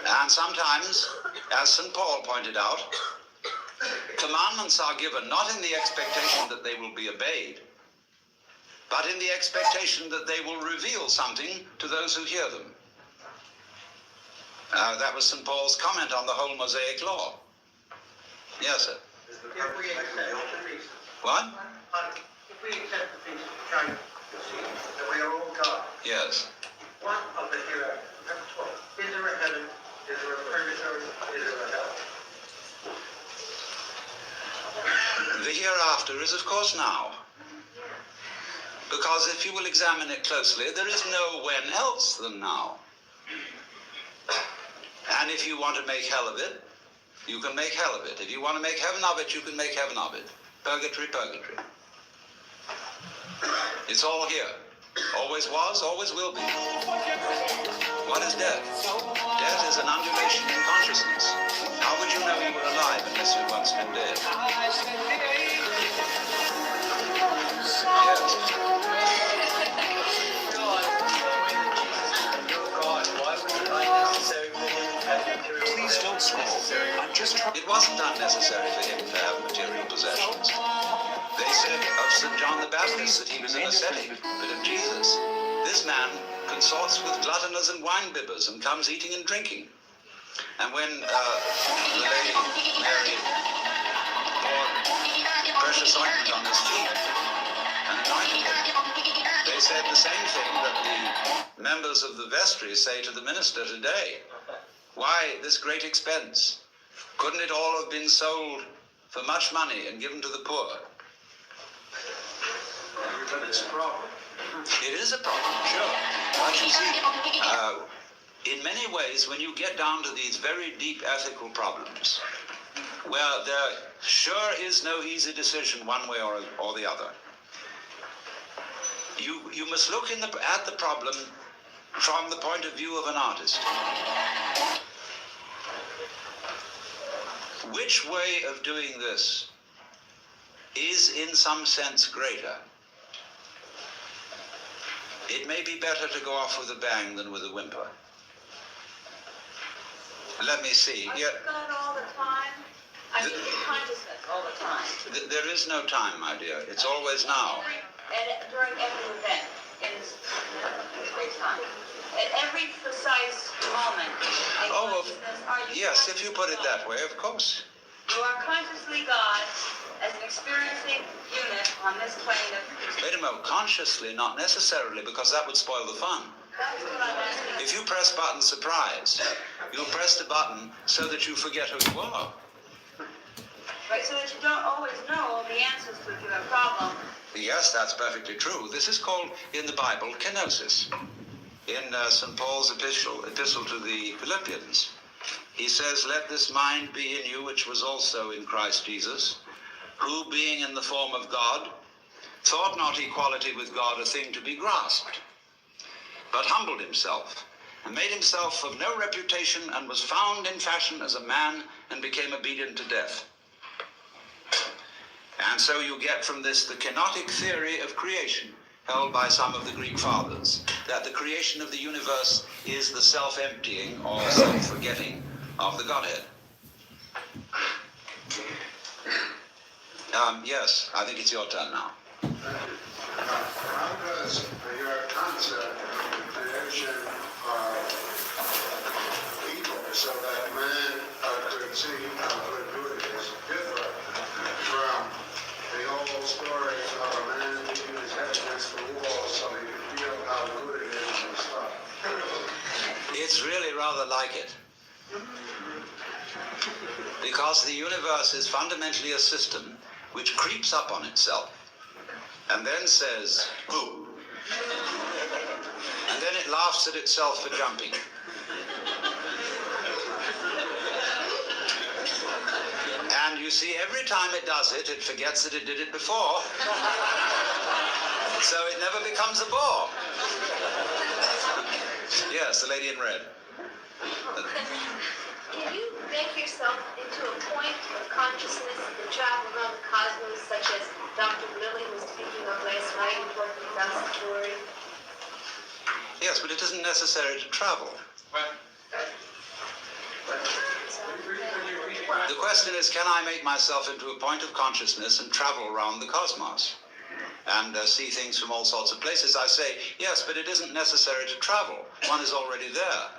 And sometimes, as St. Paul pointed out, commandments are given not in the expectation that they will be obeyed, but in the expectation that they will reveal something to those who hear them. That was St. Paul's comment on the whole Mosaic law. Yes, sir. What? If we accept the things trying to see that we are all God. Yes. What of the hereafter? Number 12. Is there a heaven? Is there a purgatory? Is there a hell? The hereafter is, of course, now. Because if you will examine it closely, there is no when else than now. And if you want to make hell of it, you can make hell of it. If you want to make heaven of it, you can make heaven of it. Purgatory, purgatory. It's all here. Always was, always will be. What is death? Death is an undulation in consciousness. How would you know you were alive unless you'd once been dead? Yes. Please don't scroll. I'm just trying. It wasn't unnecessary for him to have material possessions. They said of St. John the Baptist that he was an ascetic, but of Jesus, this man consorts with gluttoners and wine-bibbers and comes eating and drinking. And when the Lady Mary poured precious ointment on his feet and anointed him, they said the same thing that the members of the vestry say to the minister today. Why this great expense? Couldn't it all have been sold for much money and given to the poor? But it's a problem. It is a problem, sure. But you see, in many ways, when you get down to these very deep ethical problems, where there sure is no easy decision one way or the other, you must look at the problem from the point of view of an artist. Which way of doing this is in some sense greater? It may be better to go off with a bang than with a whimper. Let me see. Are you God all the time? I mean, consciousness all the time. There is no time, my dear. It's always now. During every event in space-time. At every precise moment in consciousness, are you yes, if you put it that way, of course. You are consciously God as an experiencing unit on this plane of experience. Wait a moment, consciously, not necessarily, because that would spoil the fun. That's what I'm asking. If you press button surprise, you'll press the button so that you forget who you are. Right, so that you don't always know the answers to a given problem. Yes, that's perfectly true. This is called, in the Bible, kenosis. In St. Paul's epistle to the Philippians, he says, "Let this mind be in you, which was also in Christ Jesus, who, being in the form of God, thought not equality with God a thing to be grasped, but humbled himself, and made himself of no reputation, and was found in fashion as a man, and became obedient to death." And so you get from this the kenotic theory of creation, held by some of the Greek fathers, that the creation of the universe is the self-emptying or self-forgetting of the Godhead. Yes, I think it's your turn now. How does your concept of creation evil, so that man could see how good is different from the old stories of a man beating his head against the wall so he could feel how good it is and stuff? It's really rather like it. Because the universe is fundamentally a system which creeps up on itself and then says, "Boo." And then it laughs at itself for jumping. And you see, every time it does it, it forgets that it did it before. So it never becomes a bore. Yes, the lady in red. Can you make yourself into a point of consciousness and travel around the cosmos, such as Dr. Lilly was speaking of last night in talking about Satori? Yes, but it isn't necessary to travel. question is, can I make myself into a point of consciousness and travel around the cosmos and see things from all sorts of places? I say, yes, but it isn't necessary to travel. One is already there.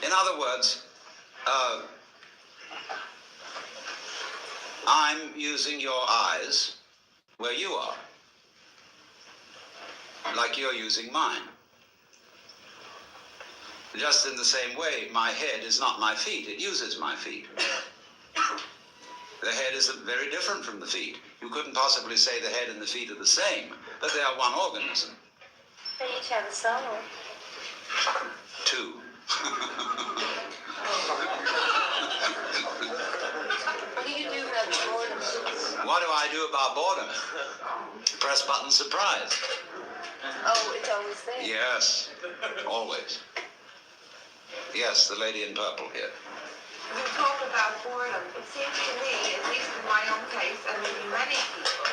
In other words, I'm using your eyes where you are, like you're using mine. Just in the same way, my head is not my feet. It uses my feet. The head is very different from the feet. You couldn't possibly say the head and the feet are the same, but they are one organism. They each have a soul. Two. What do you do about boredom? What do I do about boredom? Press button surprise. Oh, it's always there. Yes, always. Yes, the lady in purple here. You talk about boredom. It seems to me, at least in my own case, and maybe many people,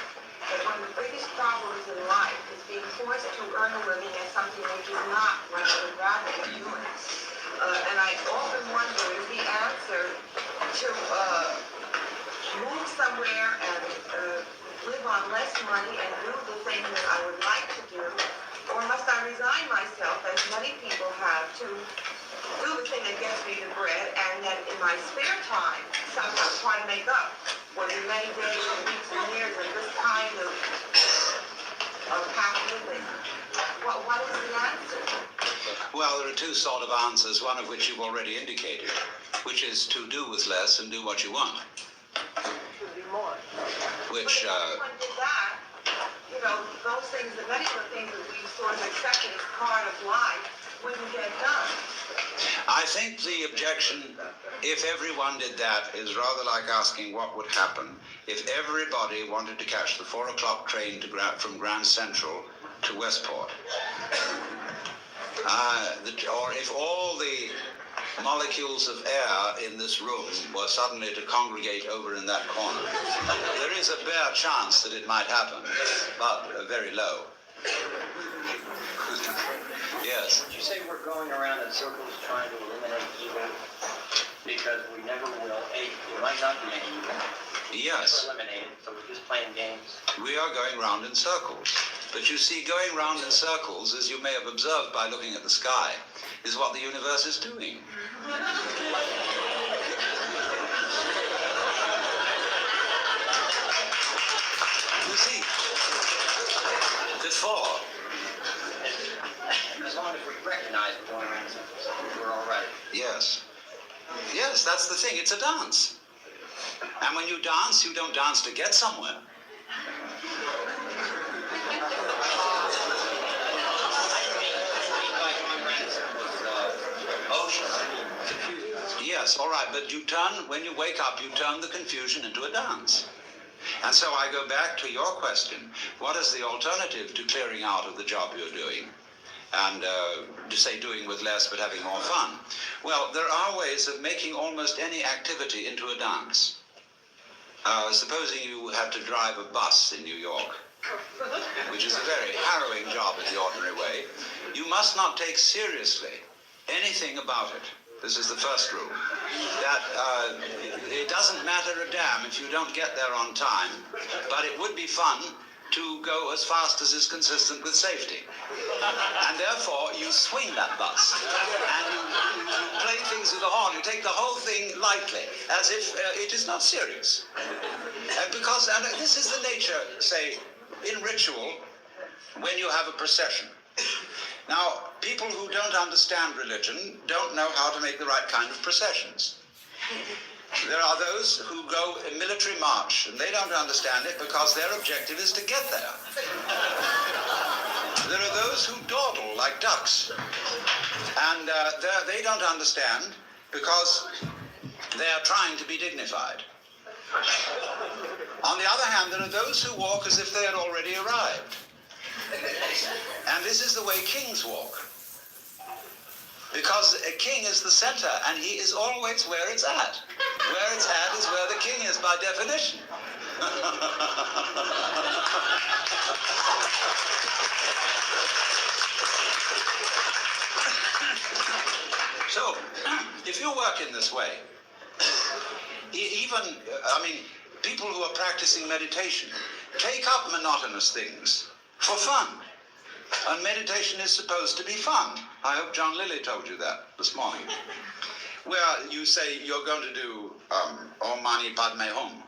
that one of the biggest problems in life is being forced to earn a living at something which is not what I would rather be doing. And I often wonder, is the answer to move somewhere and live on less money and do the things that I would like to do, or must I resign myself, as many people have, to do the thing that gets me the bread, and then in my spare time somehow try to make up for the many days and weeks and years of this kind of half living? What is the answer? Well, there are two sort of answers, one of which you've already indicated, which is to do with less and do what you want. Should be more. Which, But if everyone did that, you know, those things, many of the things that we sort of accepted as part of life wouldn't get done. I think the objection, if everyone did that, is rather like asking what would happen if everybody wanted to catch the 4 o'clock train from Grand Central to Westport. Or if all the molecules of air in this room were suddenly to congregate over in that corner. There is a bare chance that it might happen, but very low. Yes. Would you say we're going around in circles trying to eliminate evil because we never will? We might not be any evil. Yes. Never eliminate it, so we're just playing games. We are going round in circles. But you see, going round in circles, as you may have observed by looking at the sky, is what the universe is doing. You see, before, As long as we recognize we're going around in circles, we're all right. yes. Yes, that's the thing. It's a dance. And when you dance, you don't dance to get somewhere. Yes, all right, but you turn, when you wake up, you turn the confusion into a dance. And so I go back to your question. What is the alternative to clearing out of the job you're doing? And to say doing with less but having more fun? Well, there are ways of making almost any activity into a dance. Supposing you had to drive a bus in New York, which is a very harrowing job in the ordinary way, you must not take seriously anything about it. This is the first rule. That it doesn't matter a damn if you don't get there on time, but it would be fun to go as fast as is consistent with safety. And therefore, you swing that bus, and you play things with the horn. You take the whole thing lightly, as if it is not serious. Because this is the nature, say, in ritual, when you have a procession. Now, people who don't understand religion don't know how to make the right kind of processions. There are those who go in military march, and they don't understand it because their objective is to get there. There are those who dawdle like ducks, and they don't understand because they are trying to be dignified. On the other hand, there are those who walk as if they had already arrived. And this is the way kings walk. Because a king is the center, and he is always where it's at. Where it's at is where the king is, by definition. in this way. Even, people who are practicing meditation take up monotonous things for fun. And meditation is supposed to be fun. I hope John Lilly told you that this morning. Where you say you're going to do Om Mani Padme Hum.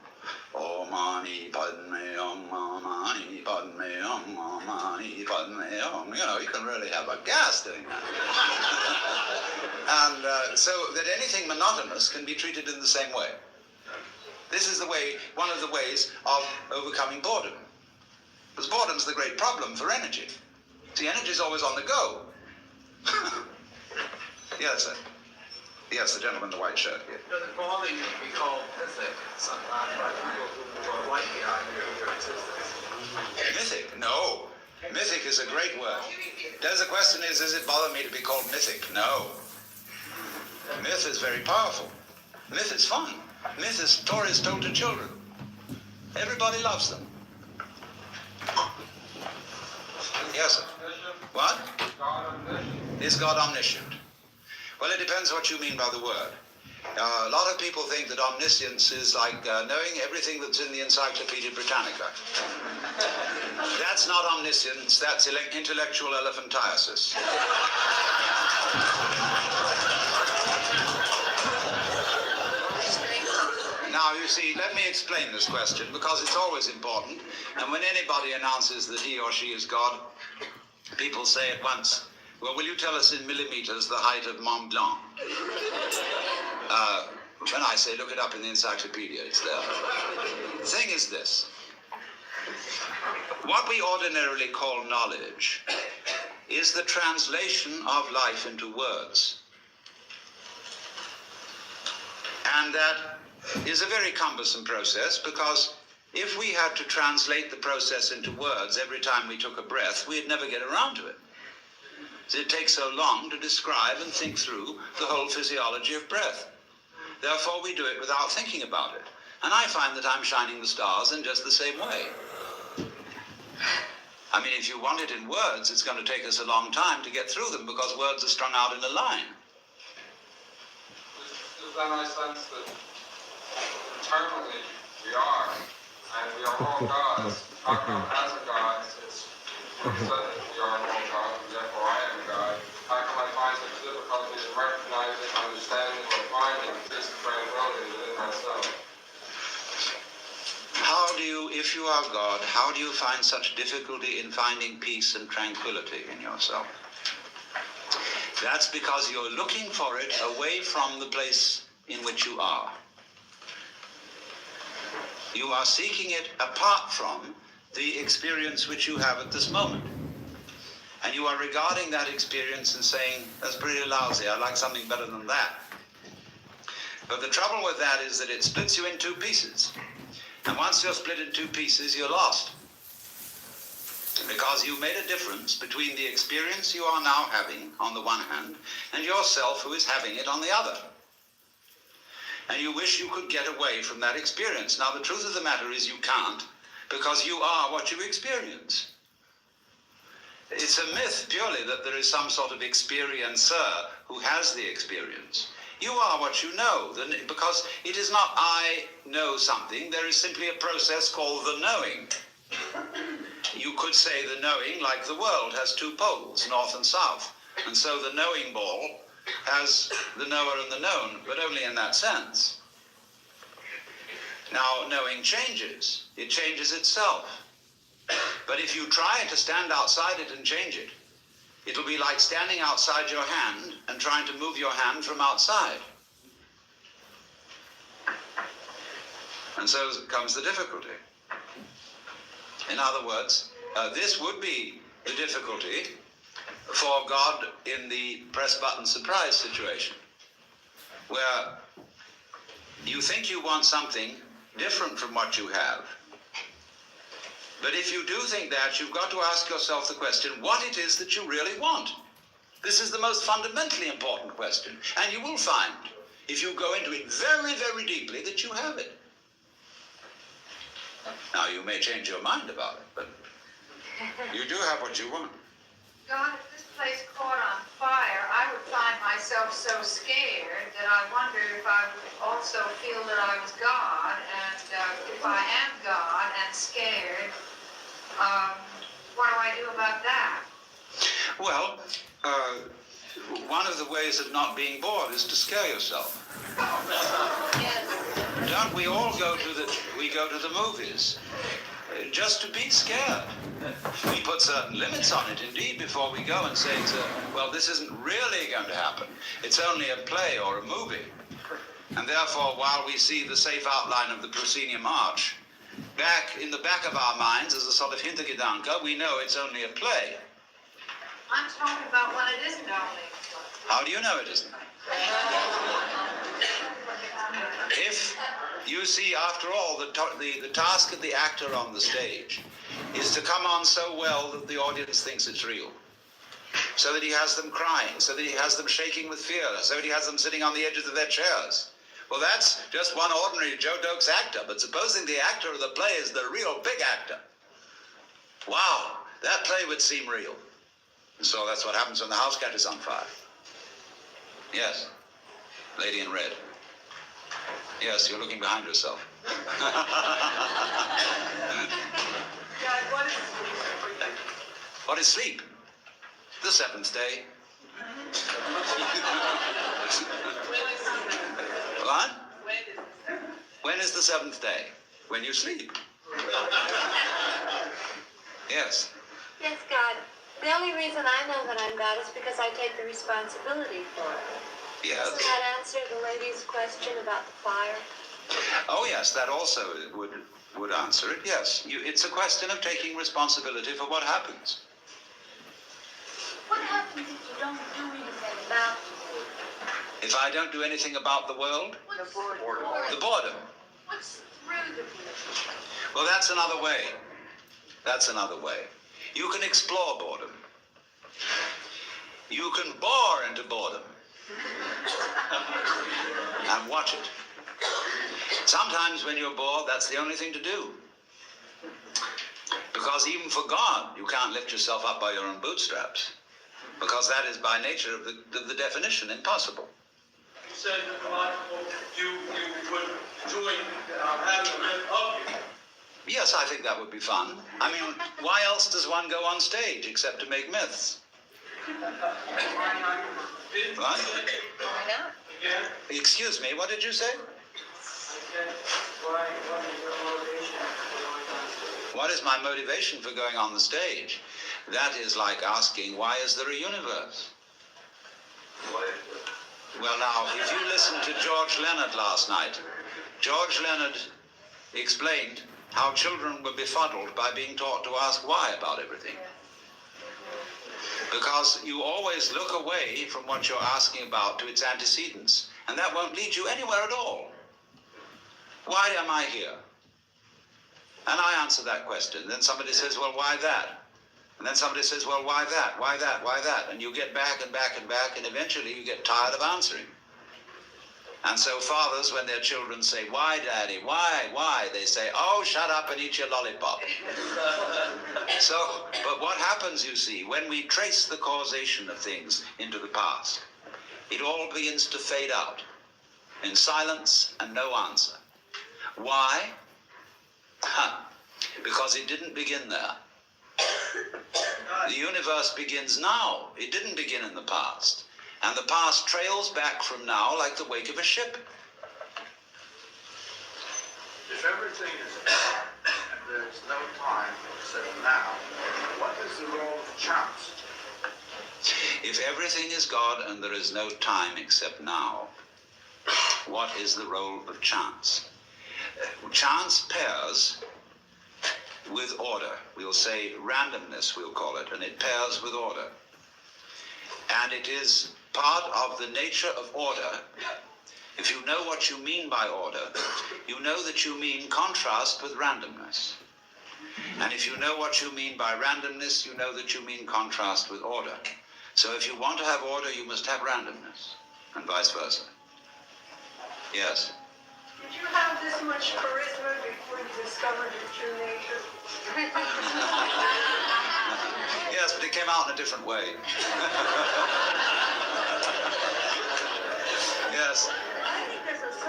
Om Mani Padme Hum, Om Mani Padme Hum, Om Mani Padme Hum. You know, you can really have a gas doing that. And so that anything monotonous can be treated in the same way. This is the way, one of the ways of overcoming boredom. Because boredom's the great problem for energy. See, energy is always on the go. Yes, sir. Yes, the gentleman in the white shirt here. Does quality be called mythic sometimes by people who are like the idea of your existence? Mythic? No. Mythic is a great word. The question is, does it bother me to be called mythic? No. Myth is very powerful. Myth is fun. Myth is stories told to children. Everybody loves them. Yes, sir. What? Is God omniscient? Well, it depends what you mean by the word. A lot of people think that omniscience is like knowing everything that's in the Encyclopedia Britannica. That's not omniscience, that's intellectual elephantiasis. Now, you see, let me explain this question, because it's always important, and when anybody announces that he or she is God, people say at once, well, will you tell us in millimeters the height of Mont Blanc? When I say, look it up in the encyclopedia, it's there. The thing is this. What we ordinarily call knowledge is the translation of life into words. And that is a very cumbersome process, because if we had to translate the process into words every time we took a breath, we'd never get around to it. It takes so long to describe and think through the whole physiology of breath. Therefore, we do it without thinking about it. And I find that I'm shining the stars in just the same way. I mean, if you want it in words, it's going to take us a long time to get through them, because words are strung out in a line. Then I sense that eternally we are, and we are all gods. How come as a god, it's said that we are all gods, and therefore I am a god? How come I find such difficulty in recognizing, understanding, or finding peace and tranquility within myself? How do you, if you are God, how do you find such difficulty in finding peace and tranquility in yourself? That's because you're looking for it away from the place in which you are. You are seeking it apart from the experience which you have at this moment. And you are regarding that experience and saying, that's pretty lousy, I'd like something better than that. But the trouble with that is that it splits you in two pieces. And once you're split in two pieces, you're lost. Because you made a difference between the experience you are now having on the one hand and yourself who is having it on the other. And you wish you could get away from that experience. Now, the truth of the matter is you can't, because you are what you experience. It's a myth purely that there is some sort of experiencer who has the experience. You are what you know, because it is not I know something, there is simply a process called the knowing. You could say the knowing, like the world, has two poles, north and south. And so the knowing ball has the knower and the known, but only in that sense. Now, knowing changes. It changes itself. But if you try to stand outside it and change it, it'll be like standing outside your hand and trying to move your hand from outside. And so comes the difficulty. In other words, this would be the difficulty for God in the press button surprise situation, where you think you want something different from what you have. But if you do think that, you've got to ask yourself the question, what it is that you really want. This is the most fundamentally important question. And you will find, if you go into it very, very deeply, that you have it. Now, you may change your mind about it, but you do have what you want. God, if this place caught on fire, I would find myself so scared that I I wondered if I would also feel that I was God, and if I am God and scared, what do I do about that? Well, one of the ways of not being bored is to scare yourself. Don't we all go to the movies just to be scared? We put certain limits on it, indeed, before we go and say, well, this isn't really going to happen. It's only a play or a movie. And therefore, while we see the safe outline of the proscenium arch, back in the back of our minds, as a sort of Hintergedanke, we know it's only a play. I'm talking about when it isn't only. How do you know it isn't? If you see, after all, the task of the actor on the stage is to come on so well that the audience thinks it's real, so that he has them crying, so that he has them shaking with fear, so that he has them sitting on the edges of their chairs. Well, that's just one ordinary Joe Dokes actor, but supposing the actor of the play is the real big actor. Wow, that play would seem real. And so that's what happens when the house catches on fire. Yes, lady in red. Yes, you're looking behind yourself. God, what is sleep? What is sleep? The seventh day. What? When is the seventh day? When you sleep. Yes. Yes, God. The only reason I know that I'm God is because I take the responsibility for it. Yes. Doesn't that answer the lady's question about the fire? Oh, yes, that also would answer it, yes. It's a question of taking responsibility for what happens. What happens if you don't do anything about it? If I don't do anything about the world? The boredom. The boredom. What's through the boredom? Well, that's another way. That's another way. You can explore boredom. You can bore into boredom. And watch it. Sometimes when you're bored, that's the only thing to do. Because even for God, you can't lift yourself up by your own bootstraps. Because that is by nature of the definition impossible. You said that a lot of people, you would enjoy having a myth of you. Yes, I think that would be fun. I mean, why else does one go on stage except to make myths? What? Why not? Again? Excuse me, what did you say? What is your motivation for going on stage? What is my motivation for going on the stage? That is like asking, why is there a universe? Well, now, if you listened to George Leonard last night, George Leonard explained how children were befuddled by being taught to ask why about everything. Because you always look away from what you're asking about to its antecedents, and that won't lead you anywhere at all. Why am I here? And I answer that question. Then somebody says, well, why that? And then somebody says, well, why that? Why that? Why that? And you get back and back and back, and eventually you get tired of answering. And so fathers, when their children say, why, Daddy? Why? They say, oh, shut up and eat your lollipop. But what happens, you see, when we trace the causation of things into the past, it all begins to fade out in silence and no answer. Why? Because it didn't begin there. The universe begins now. It didn't begin in the past. And the past trails back from now like the wake of a ship. If everything is God and there's no time except now, what is the role of chance? If everything is God and there is no time except now, what is the role of chance? Chance pairs with order. We'll say randomness, we'll call it, and it pairs with order. And it is part of the nature of order. If you know what you mean by order, you know that you mean contrast with randomness. And if you know what you mean by randomness, you know that you mean contrast with order. So if you want to have order, you must have randomness, and vice versa. Yes? Did you have this much charisma before you discovered your true nature? Yes, but it came out in a different way. Yes.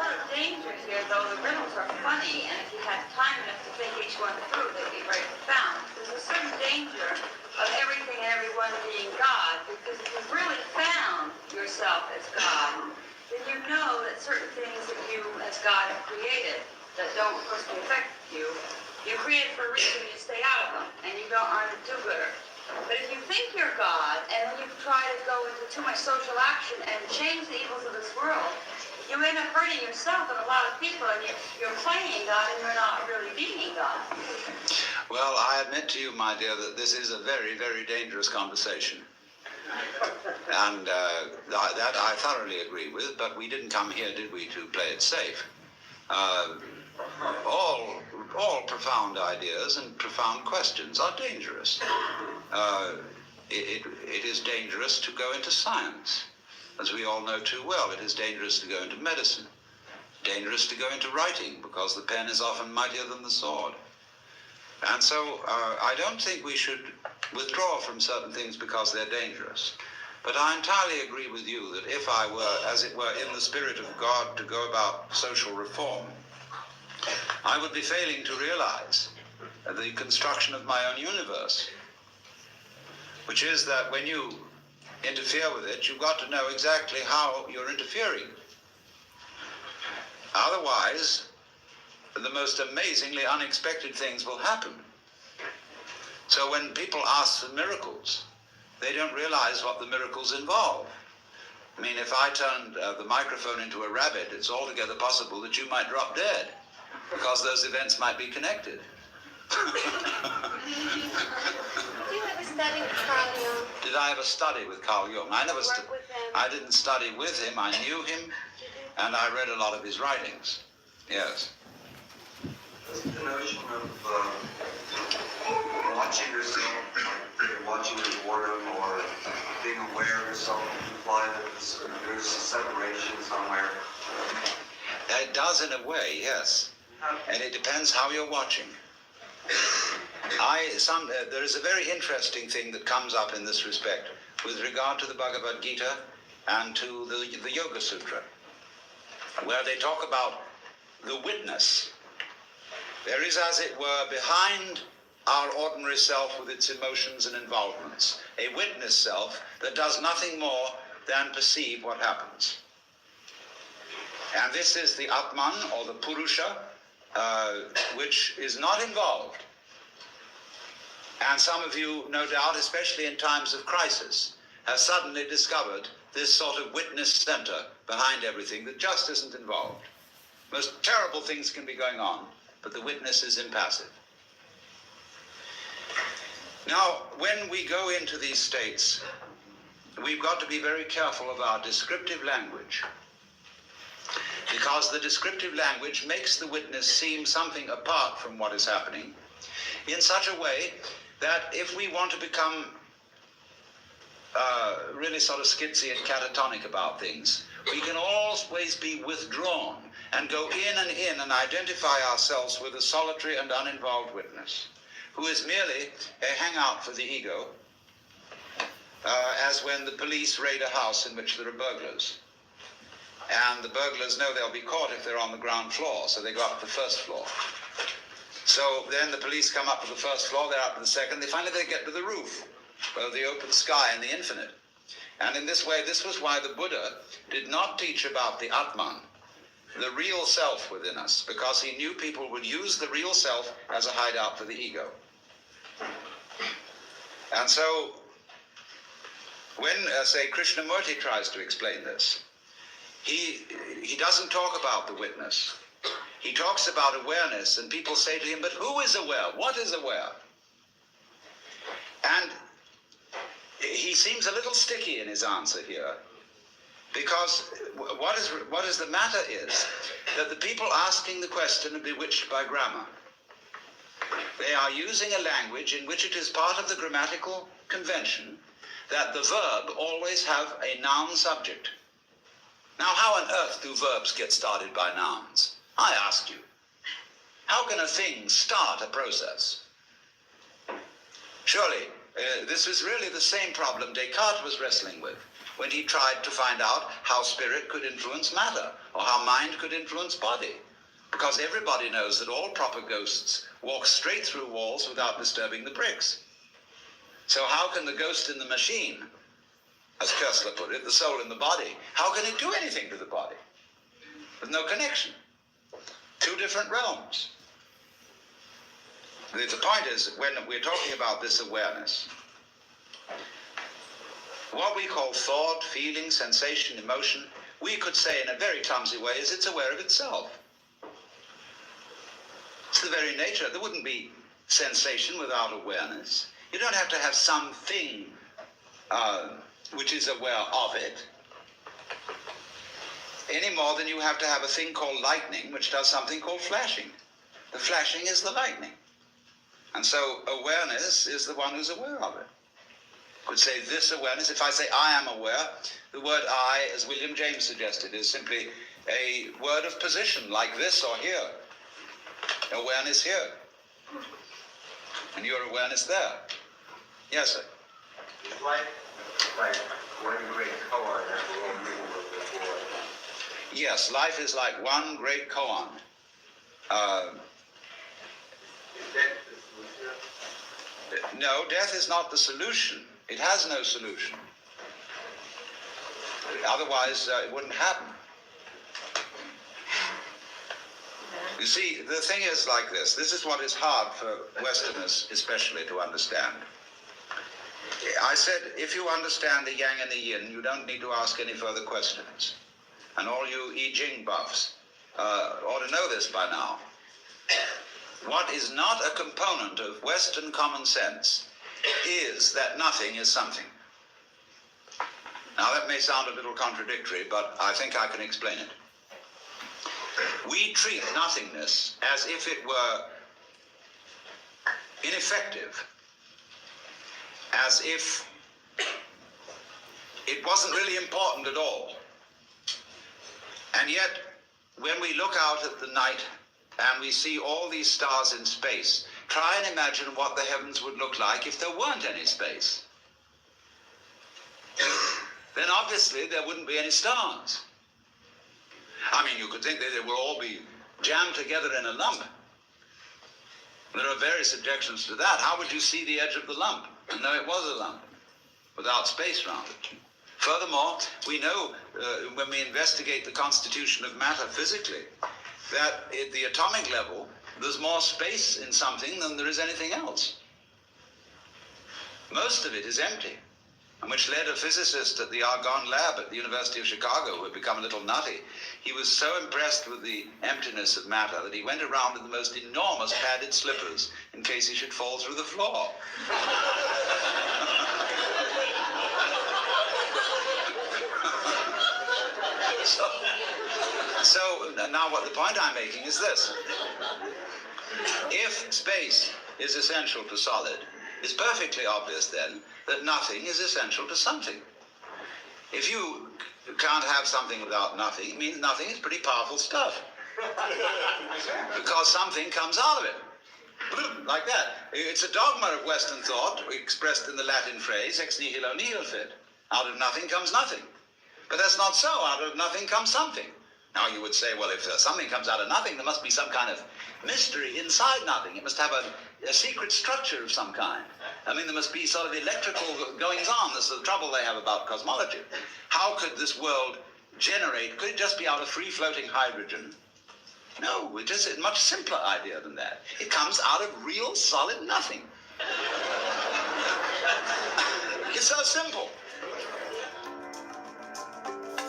lot of danger here, though the riddles are funny, and if you had time enough to think each one through, they'd be very profound. There's a certain danger of everything and everyone being God, because if you've really found yourself as God, then you know that certain things that you, as God, have created that don't personally affect you, you create for a reason, you stay out of them, and you aren't a do-gooder. But if you think you're God, and then you try to go into too much social action and change the evils of this world, you end up hurting yourself and a lot of people, and you're playing God, and you're not really being God. Well, I admit to you, my dear, that this is a very, very dangerous conversation. And that I thoroughly agree with, but we didn't come here, did we, to play it safe? All profound ideas and profound questions are dangerous. It is dangerous to go into science. As we all know too well, it is dangerous to go into medicine. Dangerous to go into writing, because the pen is often mightier than the sword. And so I don't think we should withdraw from certain things because they're dangerous. But I entirely agree with you that if I were, as it were, in the spirit of God to go about social reform, I would be failing to realize the construction of my own universe, which is that when you interfere with it, you've got to know exactly how you're interfering. Otherwise, the most amazingly unexpected things will happen. So when people ask for miracles, they don't realize what the miracles involve. I mean, if I turned the microphone into a rabbit, it's altogether possible that you might drop dead, because those events might be connected. Did you ever study with Carl Jung? Did I ever study with Carl Jung? I never Work with him? I didn't study with him. I knew him, and I read a lot of his writings. Yes. The notion of watching yourself, like watching your boredom or being aware of yourself, imply that there's a separation somewhere. It does in a way, yes. And it depends how you're watching. There is a very interesting thing that comes up in this respect with regard to the Bhagavad Gita and to the Yoga Sutra, where they talk about the witness. There is, as it were, behind our ordinary self with its emotions and involvements, a witness self that does nothing more than perceive what happens. And this is the Atman, or the Purusha, which is not involved. And some of you, no doubt, especially in times of crisis, have suddenly discovered this sort of witness center behind everything that just isn't involved. Most terrible things can be going on, but the witness is impassive. Now, when we go into these states, we've got to be very careful of our descriptive language, because the descriptive language makes the witness seem something apart from what is happening in such a way that if we want to become really sort of skitsy and catatonic about things, we can always be withdrawn and go in and identify ourselves with a solitary and uninvolved witness, who is merely a hangout for the ego, as when the police raid a house in which there are burglars. And the burglars know they'll be caught if they're on the ground floor, so they go up to the first floor. So then the police come up to the first floor, they're up to the second, finally they get to the roof, of the open sky and the infinite. And in this way, this was why the Buddha did not teach about the Atman, the real self within us, because he knew people would use the real self as a hideout for the ego. And so, when, say, Krishnamurti tries to explain this, he doesn't talk about the witness. He talks about awareness, and people say to him, but who is aware? What is aware? And he seems a little sticky in his answer here, because what is the matter is that the people asking the question are bewitched by grammar. They are using a language in which it is part of the grammatical convention that the verb always have a noun subject. Now, how on earth do verbs get started by nouns? I ask you. How can a thing start a process? Surely, This is really the same problem Descartes was wrestling with when he tried to find out how spirit could influence matter, or how mind could influence body. Because everybody knows that all proper ghosts walk straight through walls without disturbing the bricks. So how can the ghost in the machine, as Koestler put it, the soul in the body, how can it do anything to the body? With no connection. Two different realms. The point is, when we're talking about this awareness, what we call thought, feeling, sensation, emotion, we could say in a very clumsy way is it's aware of itself. It's the very nature. There wouldn't be sensation without awareness. You don't have to have something which is aware of it, any more than you have to have a thing called lightning, which does something called flashing. The flashing is the lightning. And so awareness is the one who's aware of it. Could say this awareness. If I say I am aware, the word I, as William James suggested, is simply a word of position, like this or here. Awareness here. And your awareness there. Yes, sir. It's like one great koan that we're all reading before. Yes, life is like one great koan. No, death is not the solution. It has no solution. Otherwise, it wouldn't happen. You see, the thing is like this. This is what is hard for Westerners especially to understand. I said, if you understand the yang and the yin, you don't need to ask any further questions. And all you I Ching buffs ought to know this by now. What is not a component of Western common sense is that nothing is something. Now that may sound a little contradictory, but I think I can explain it. We treat nothingness as if it were ineffective, as if it wasn't really important at all. And yet, when we look out at the night and we see all these stars in space, try and imagine what the heavens would look like if there weren't any space. Then obviously there wouldn't be any stars. I mean, you could think that they would all be jammed together in a lump. There are various objections to that. How would you see the edge of the lump and know it was a lump without space around it? Furthermore, we know when we investigate the constitution of matter physically, that at the atomic level, there's more space in something than there is anything else. Most of it is empty, and which led a physicist at the Argonne lab at the University of Chicago, who had become a little nutty. He was so impressed with the emptiness of matter that he went around in the most enormous padded slippers in case he should fall through the floor. So now what the point I'm making is this. If space is essential to solid, it's perfectly obvious then that nothing is essential to something. If you can't have something without nothing, it means nothing is pretty powerful stuff. Because something comes out of it. Like that. It's a dogma of Western thought expressed in the Latin phrase, ex nihilo nihil fit. Out of nothing comes nothing. But that's not so. Out of nothing comes something. Now you would say, well, if something comes out of nothing, there must be some kind of mystery inside nothing. It must have a secret structure of some kind. I mean, there must be sort of electrical goings on. This is the trouble they have about cosmology. How could this world generate? Could it just be out of free-floating hydrogen? No, it is a much simpler idea than that. It comes out of real, solid nothing. It's so simple.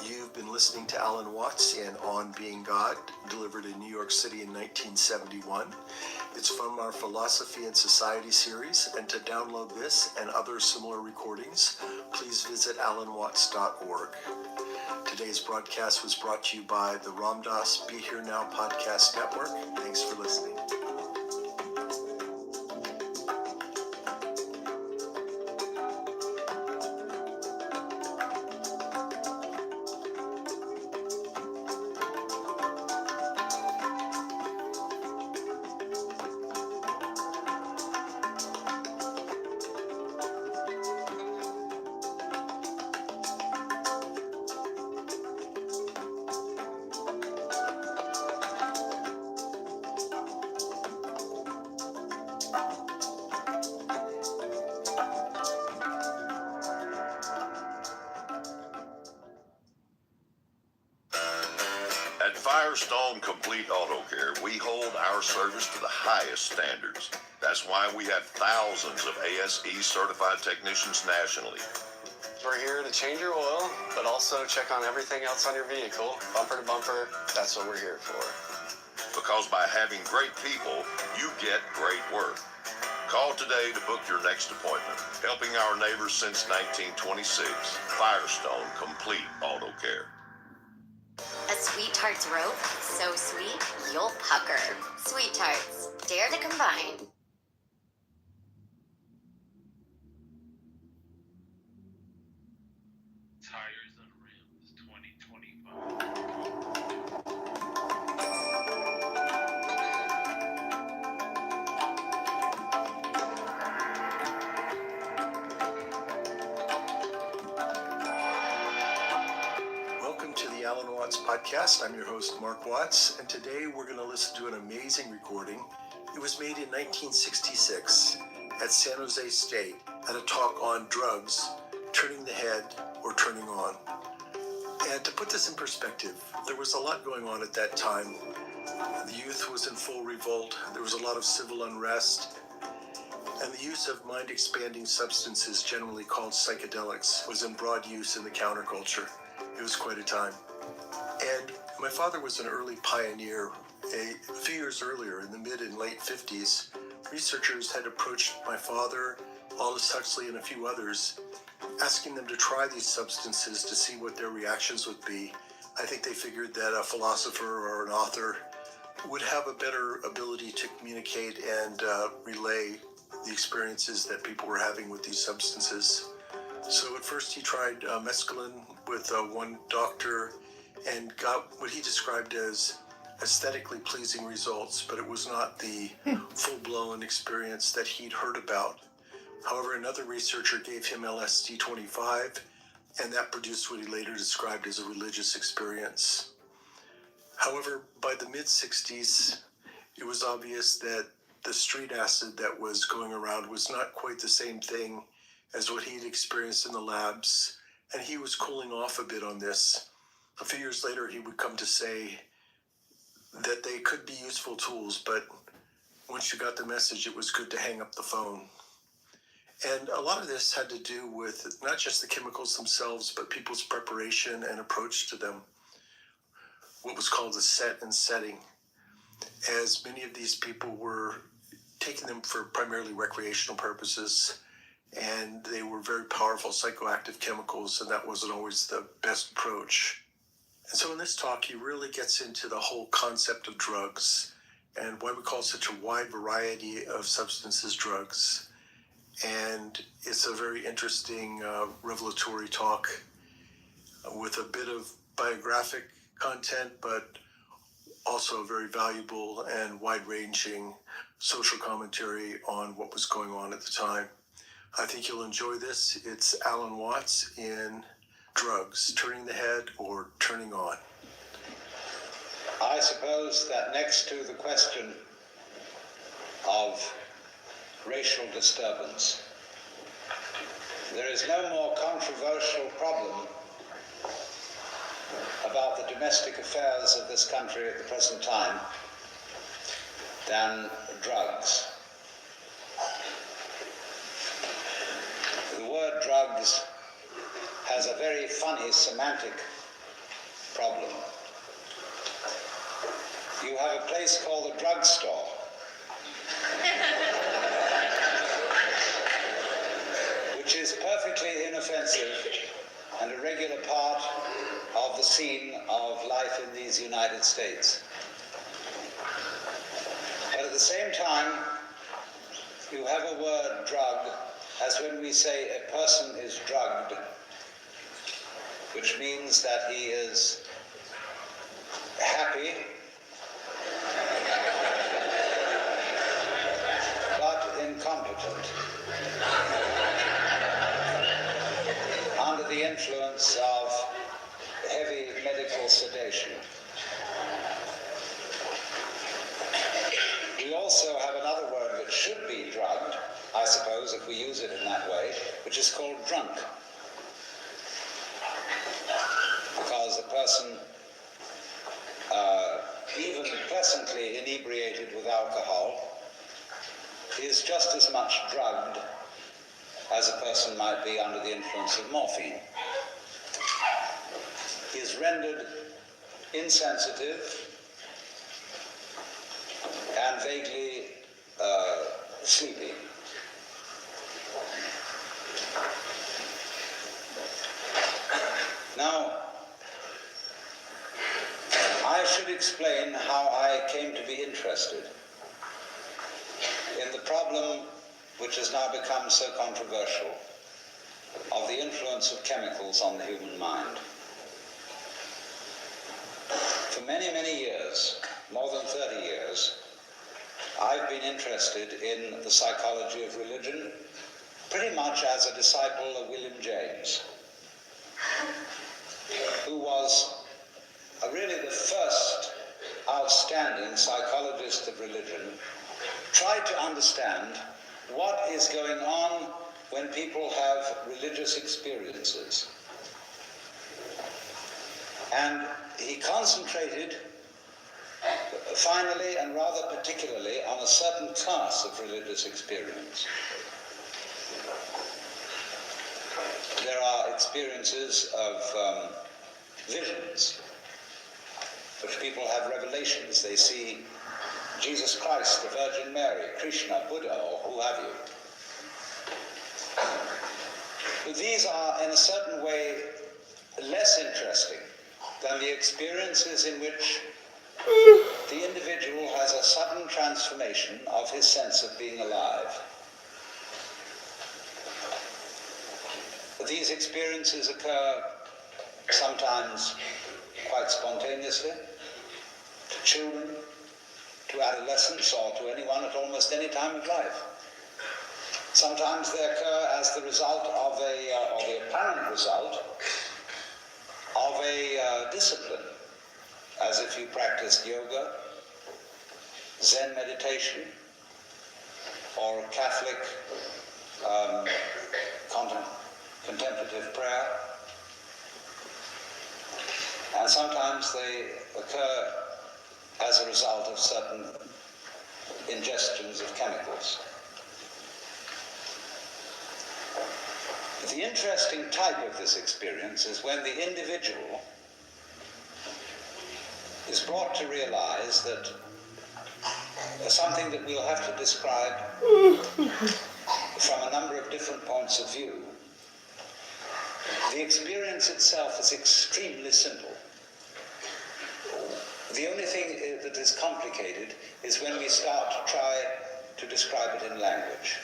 You've been listening to Alan Watts and On Being God, delivered in New York City in 1971. It's from our Philosophy and Society series, and to download this and other similar recordings, please visit alanwatts.org. Today's broadcast was brought to you by the Ram Dass Be Here Now Podcast Network. Thanks for listening. Firestone Complete Auto Care, we hold our service to the highest standards. That's why we have thousands of ASE certified technicians nationally. We're here to change your oil, but also check on everything else on your vehicle, bumper to bumper. That's what we're here for. Because by having great people, you get great work. Call today to book your next appointment. Helping our neighbors since 1926. Firestone Complete Auto Care. A Sweet Tarts rope, so sweet, you'll pucker. Sweet Tarts, dare to combine. Tires and Rims 2025. Welcome to the Alan Watts Podcast. I'm your host, Mark Watts, and today we're going to listen to an amazing recording. It was made in 1966 at San Jose State at a talk on drugs, turning the head or turning on. And to put this in perspective, there was a lot going on at that time. The youth was in full revolt. There was a lot of civil unrest. And the use of mind-expanding substances, generally called psychedelics, was in broad use in the counterculture. It was quite a time. And my father was an early pioneer. A few years earlier, in the mid and late 50s, researchers had approached my father, Aldous Huxley, and a few others, asking them to try these substances to see what their reactions would be. I think they figured that a philosopher or an author would have a better ability to communicate and relay the experiences that people were having with these substances. So at first he tried mescaline with one doctor and got what he described as aesthetically pleasing results, but it was not the full-blown experience that he'd heard about. However, another researcher gave him LSD-25, and that produced what he later described as a religious experience. However, by the mid-60s, it was obvious that the street acid that was going around was not quite the same thing as what he'd experienced in the labs, and he was cooling off a bit on this. A few years later, he would come to say that they could be useful tools, but once you got the message, it was good to hang up the phone. And a lot of this had to do with not just the chemicals themselves, but people's preparation and approach to them, what was called the set and setting, as many of these people were taking them for primarily recreational purposes, and they were very powerful psychoactive chemicals, and that wasn't always the best approach. And so in this talk, he really gets into the whole concept of drugs and why we call such a wide variety of substances drugs. And it's a very interesting, revelatory talk with a bit of biographic content, but also a very valuable and wide-ranging social commentary on what was going on at the time. I think you'll enjoy this. It's Alan Watts in Drugs, Turning the Head or Turning On. I suppose that next to the question of racial disturbance, there is no more controversial problem about the domestic affairs of this country at the present time than drugs. The word drugs has a very funny semantic problem. You have a place called the drugstore. Which is perfectly inoffensive and a regular part of the scene of life in these United States. But at the same time, you have a word, drug, as when we say a person is drugged, which means that he is happy, but incompetent, under the influence of heavy medical sedation. We also have another word that should be drugged, I suppose, if we use it in that way, which is called drunk. Because the person even pleasantly inebriated with alcohol, is just as much drugged as a person might be under the influence of morphine. He is rendered insensitive and vaguely sleepy. Now, I should explain how I came to be interested in the problem which has now become so controversial of the influence of chemicals on the human mind. For many, many years, more than 30 years, I've been interested in the psychology of religion, pretty much as a disciple of William James, who was really the first outstanding psychologist of religion, tried to understand what is going on when people have religious experiences. And he concentrated finally and rather particularly on a certain class of religious experience. There are experiences of visions, which people have revelations. They see Jesus Christ, the Virgin Mary, Krishna, Buddha, or who have you. But these are, in a certain way, less interesting than the experiences in which the individual has a sudden transformation of his sense of being alive. These experiences occur sometimes quite spontaneously, to children, to adolescents, or to anyone at almost any time of life. Sometimes they occur as the result of or the apparent result of a discipline, as if you practiced yoga, Zen meditation, or Catholic contemplative prayer. And sometimes they occur as a result of certain ingestions of chemicals. The interesting type of this experience is when the individual is brought to realize that something that we'll have to describe from a number of different points of view. The experience itself is extremely simple. The only thing that is complicated is when we start to try to describe it in language.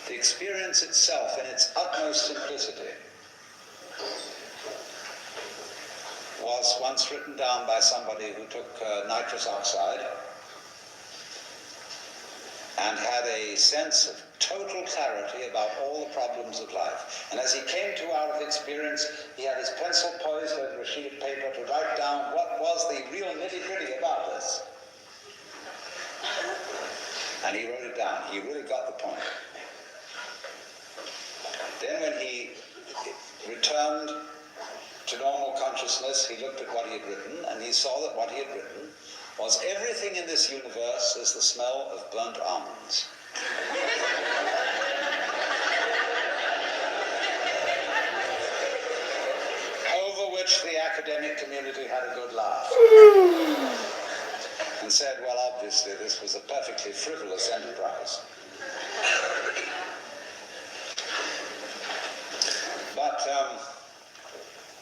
The experience itself, in its utmost simplicity, was once written down by somebody who took nitrous oxide and had a sense of total clarity about all the problems of life. And as he came to out of experience, he had his pencil poised over a sheet of paper to write down what was the real nitty-gritty about this. And he wrote it down. He really got the point. Then when he returned to normal consciousness, he looked at what he had written, and he saw that what he had written was everything in this universe is the smell of burnt almonds. Over which the academic community had a good laugh and said, well, obviously this was a perfectly frivolous enterprise. But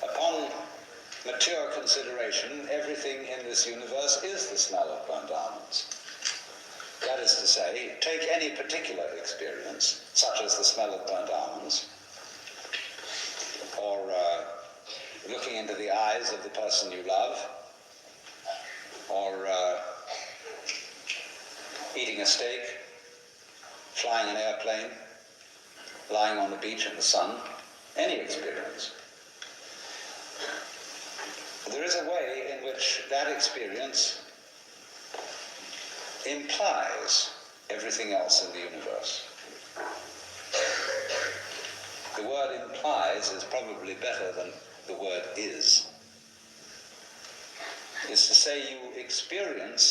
upon mature consideration, everything in this universe is the smell of burnt almonds. That is to say, take any particular experience, such as the smell of burnt almonds, or looking into the eyes of the person you love, or eating a steak, flying an airplane, lying on the beach in the sun, any experience. There is a way in which that experience implies everything else in the universe. The word implies is probably better than the word is. is to say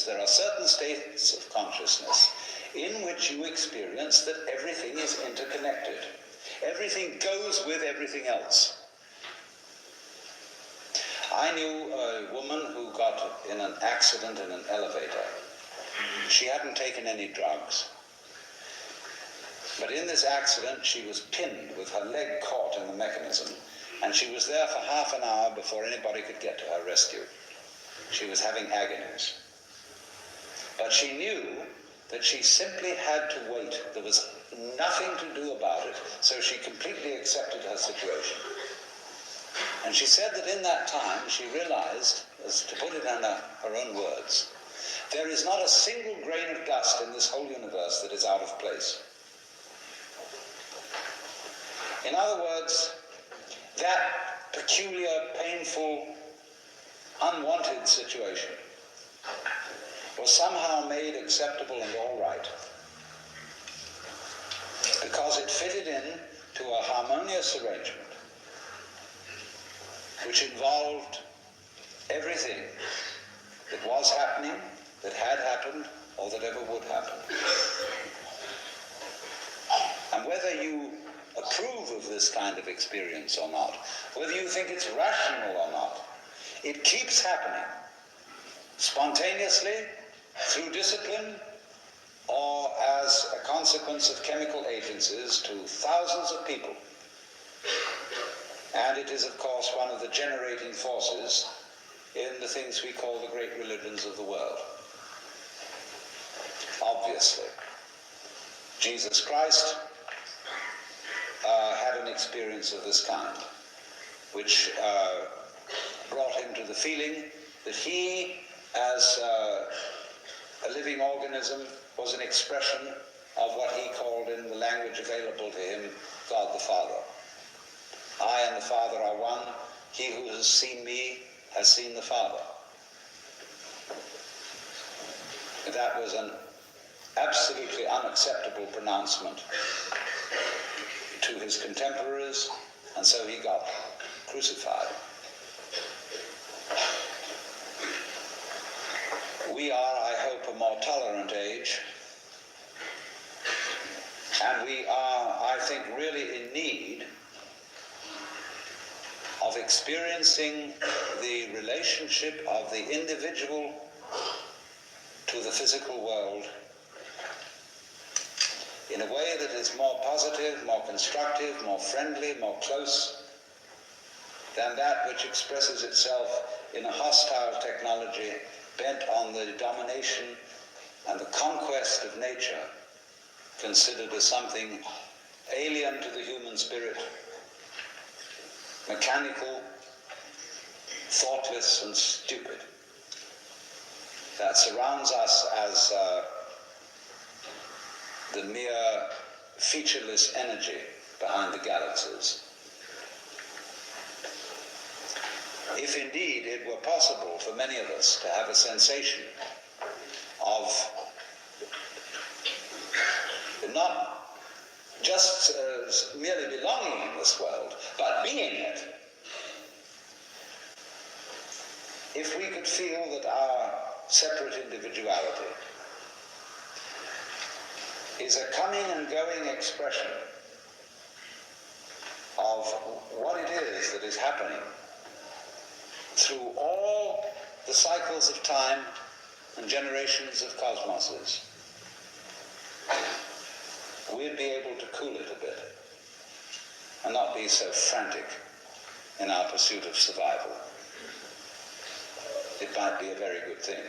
there are certain states of consciousness in which you experience that everything is interconnected. Everything goes with everything else. I knew a woman who got in an accident in an elevator. She hadn't taken any drugs. But in this accident, she was pinned with her leg caught in the mechanism, and she was there for half an hour before anybody could get to her rescue. She was having agonies. But she knew that she simply had to wait. There was nothing to do about it, so she completely accepted her situation. And she said that in that time she realized, as to put it in her own words, there is not a single grain of dust in this whole universe that is out of place. In other words, that peculiar, painful, unwanted situation was somehow made acceptable and all right because it fitted in to a harmonious arrangement which involved everything that was happening, that had happened, or that ever would happen. And whether you approve of this kind of experience or not, whether you think it's rational or not, it keeps happening spontaneously, through discipline, or as a consequence of chemical agencies to thousands of people. And it is, of course, one of the generating forces in the things we call the great religions of the world. Obviously, Jesus Christ had an experience of this kind, which brought him to the feeling that he, as a living organism, was an expression of what he called, in the language available to him, God the Father. I and the Father are one. He who has seen me has seen the Father. That was an absolutely unacceptable pronouncement to his contemporaries, and so he got crucified. We are, I hope, a more tolerant age, and we are, I think, really in need of experiencing the relationship of the individual to the physical world in a way that is more positive, more constructive, more friendly, more close than that which expresses itself in a hostile technology bent on the domination and the conquest of nature, considered as something alien to the human spirit, mechanical, thoughtless, and stupid, that surrounds us as the mere featureless energy behind the galaxies. If indeed it were possible for many of us to have a sensation of not just merely belonging in this world, but being it, if we could feel that our separate individuality is a coming and going expression of what it is that is happening through all the cycles of time and generations of cosmoses, we'd be able to cool it a bit and not be so frantic in our pursuit of survival. It might be a very good thing.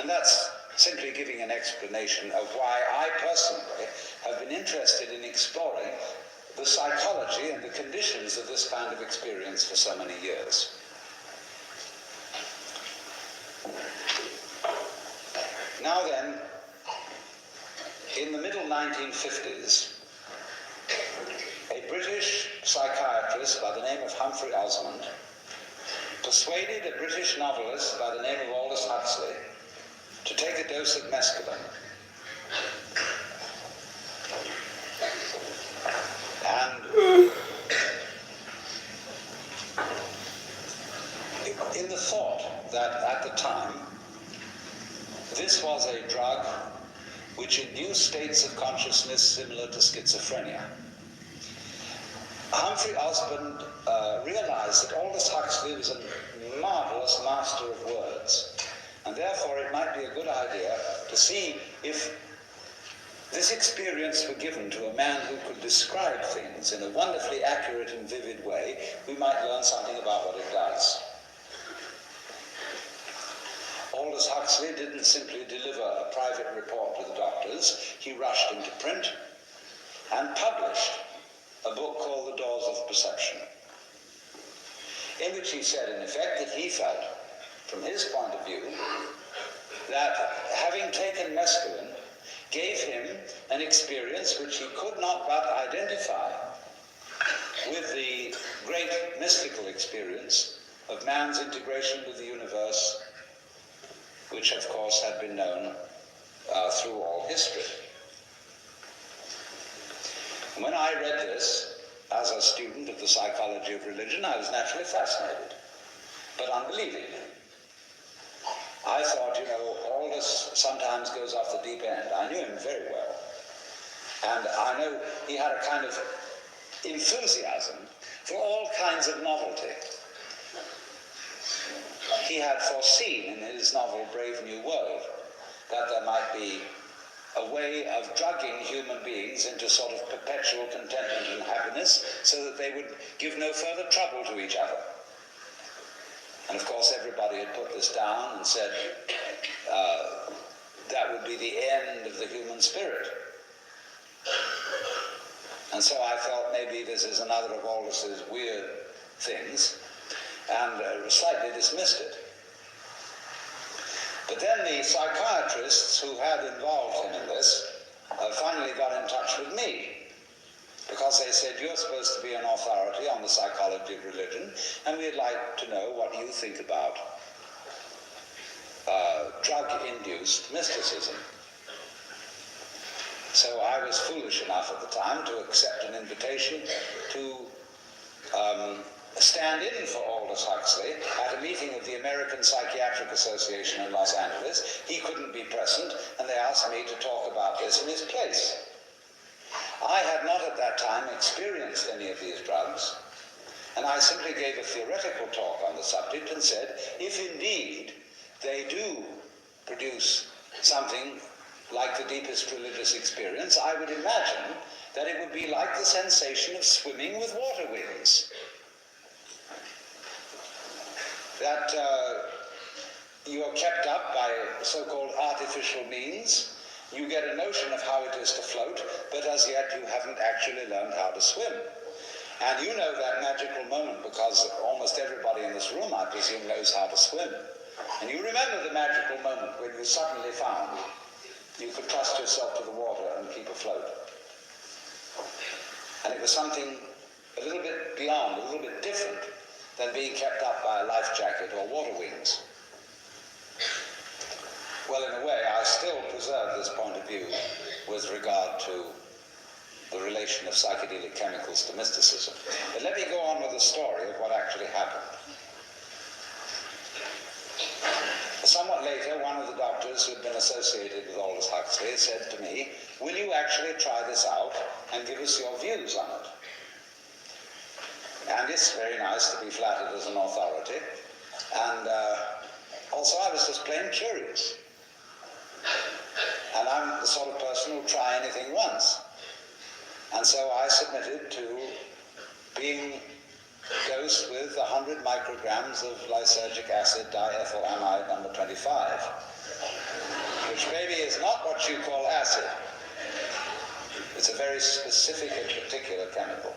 And that's simply giving an explanation of why I personally have been interested in exploring the psychology and the conditions of this kind of experience for so many years. Now then, in the middle 1950s, a British psychiatrist by the name of Humphrey Osmond persuaded a British novelist by the name of Aldous Huxley to take a dose of mescaline. And in the thought that at the time this was a drug which induced states of consciousness similar to schizophrenia. Humphrey Osmond realized that Aldous Huxley was a marvelous master of words, and therefore it might be a good idea to see if this experience were given to a man who could describe things in a wonderfully accurate and vivid way, we might learn something about what it does. Aldous Huxley didn't simply deliver a private report to the doctors. He rushed into print and published a book called The Doors of Perception, in which he said, in effect, that he felt, from his point of view, that having taken mescaline gave him an experience which he could not but identify with the great mystical experience of man's integration with the universe, which of course had been known through all history. When I read this as a student of the psychology of religion, I was naturally fascinated, but unbelieving. I thought, Aldous sometimes goes off the deep end. I knew him very well. And I know he had a kind of enthusiasm for all kinds of novelty. He had foreseen in his novel Brave New World that there might be a way of drugging human beings into sort of perpetual contentment and happiness so that they would give no further trouble to each other. And of course everybody had put this down and said that would be the end of the human spirit. And so I felt maybe this is another of Aldous's weird things, and slightly dismissed it. But then the psychiatrists who had involved him in this finally got in touch with me, because they said, you're supposed to be an authority on the psychology of religion, and we'd like to know what you think about drug-induced mysticism. So I was foolish enough at the time to accept an invitation to stand in for Aldous Huxley at a meeting of the American Psychiatric Association in Los Angeles. He couldn't be present, and they asked me to talk about this in his place. I had not at that time experienced any of these drugs, and I simply gave a theoretical talk on the subject and said, if indeed they do produce something like the deepest religious experience, I would imagine that it would be like the sensation of swimming with water wings. That you are kept up by so-called artificial means. You get a notion of how it is to float, but as yet you haven't actually learned how to swim. And you know that magical moment because almost everybody in this room, I presume, knows how to swim. And you remember the magical moment when you suddenly found you could trust yourself to the water and keep afloat. And it was something a little bit beyond, a little bit different than being kept up by a life jacket or water wings. Well, in a way, I still preserve this point of view with regard to the relation of psychedelic chemicals to mysticism. But let me go on with the story of what actually happened. Somewhat later, one of the doctors who had been associated with Aldous Huxley said to me, will you actually try this out and give us your views on it? And it's very nice to be flattered as an authority. And also I was just plain curious. And I'm the sort of person who'll try anything once. And so I submitted to being dosed with 100 micrograms of lysergic acid diethylamide number 25, which maybe is not what you call acid. It's a very specific and particular chemical.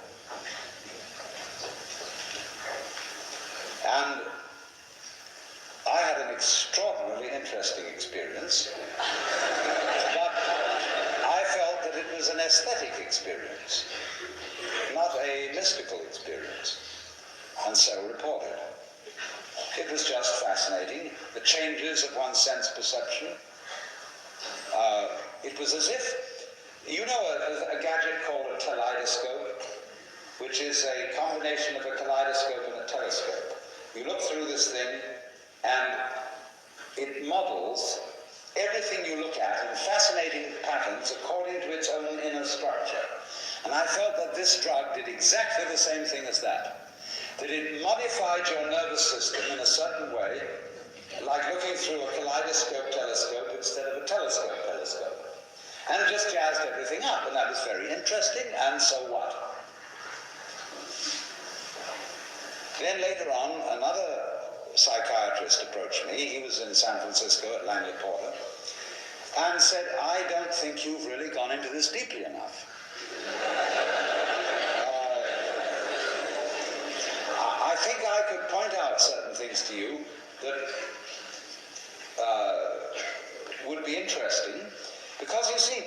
And I had an extraordinarily interesting experience, but I felt that it was an aesthetic experience, not a mystical experience, and so reported. It was just fascinating, the changes of one's sense perception. It was as if, you know a gadget called a kaleidoscope, which is a combination of a kaleidoscope and a telescope. You look through this thing, and it models everything you look at in fascinating patterns according to its own inner structure. And I felt that this drug did exactly the same thing as that. That it modified your nervous system in a certain way, like looking through a kaleidoscope telescope instead of a telescope telescope. And it just jazzed everything up, and that was very interesting, and so what? Then later on, another psychiatrist approached me. He was in San Francisco at Langley Porter, and said, I don't think you've really gone into this deeply enough. I think I could point out certain things to you that would be interesting, because you see,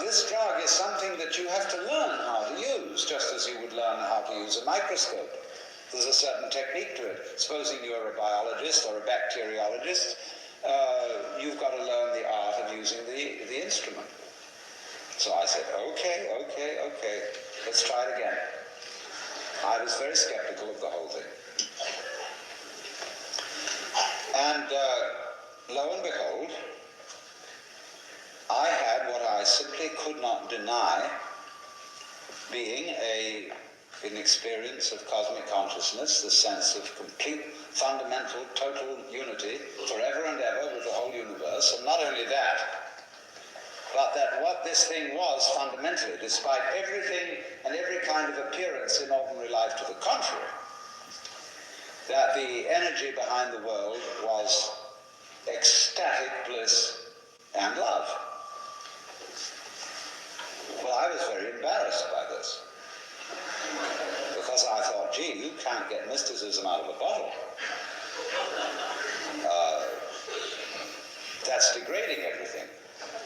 this drug is something that you have to learn how to use, just as you would learn how to use a microscope. There's a certain technique to it. Supposing you're a biologist or a bacteriologist, you've got to learn the art of using the instrument. So I said, okay, let's try it again. I was very skeptical of the whole thing. And lo and behold, I had what I simply could not deny being an experience of cosmic consciousness, the sense of complete, fundamental, total unity forever and ever with the whole universe. And not only that, but that what this thing was fundamentally, despite everything and every kind of appearance in ordinary life to the contrary, that the energy behind the world was ecstatic bliss and love. Well, I was very embarrassed by this, because I thought, gee, you can't get mysticism out of a bottle. That's degrading everything.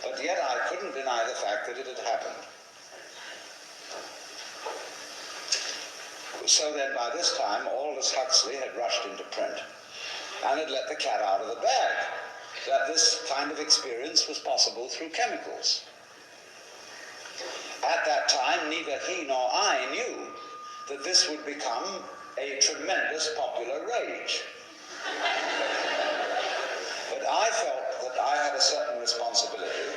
But yet I couldn't deny the fact that it had happened. So then by this time, Aldous Huxley had rushed into print and had let the cat out of the bag, that this kind of experience was possible through chemicals. At that time, neither he nor I knew that this would become a tremendous popular rage. But I felt that I had a certain responsibility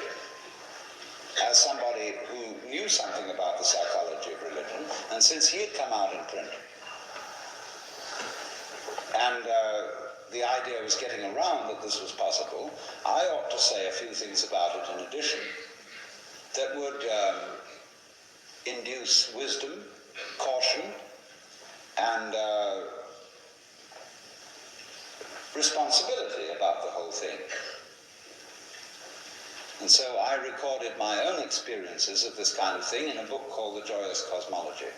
as somebody who knew something about the psychology of religion, and since he had come out in print, and the idea was getting around that this was possible, I ought to say a few things about it in addition that would induce wisdom, caution, and responsibility about the whole thing. And so I recorded my own experiences of this kind of thing in a book called The Joyous Cosmology,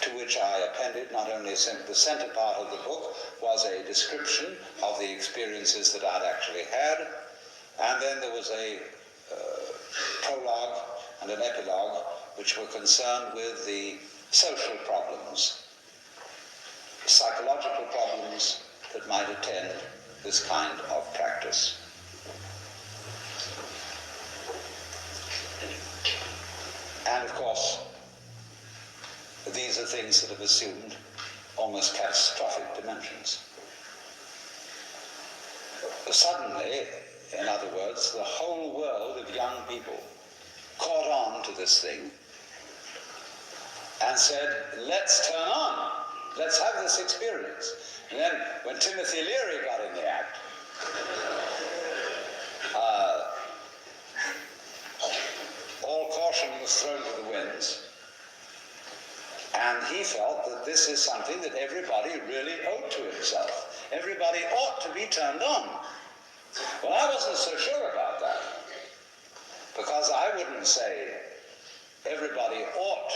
to which I appended not only the center part of the book was a description of the experiences that I'd actually had, and then there was a prologue and an epilogue which were concerned with the social problems, psychological problems that might attend this kind of practice. And of course, these are things that have assumed almost catastrophic dimensions. Suddenly, in other words, the whole world of young people caught on to this thing and said, let's turn on, let's have this experience. And then when Timothy Leary got in the act, all caution was thrown to the winds, and he felt that this is something that everybody really owed to himself. Everybody ought to be turned on. Well, I wasn't so sure about that, because I wouldn't say everybody ought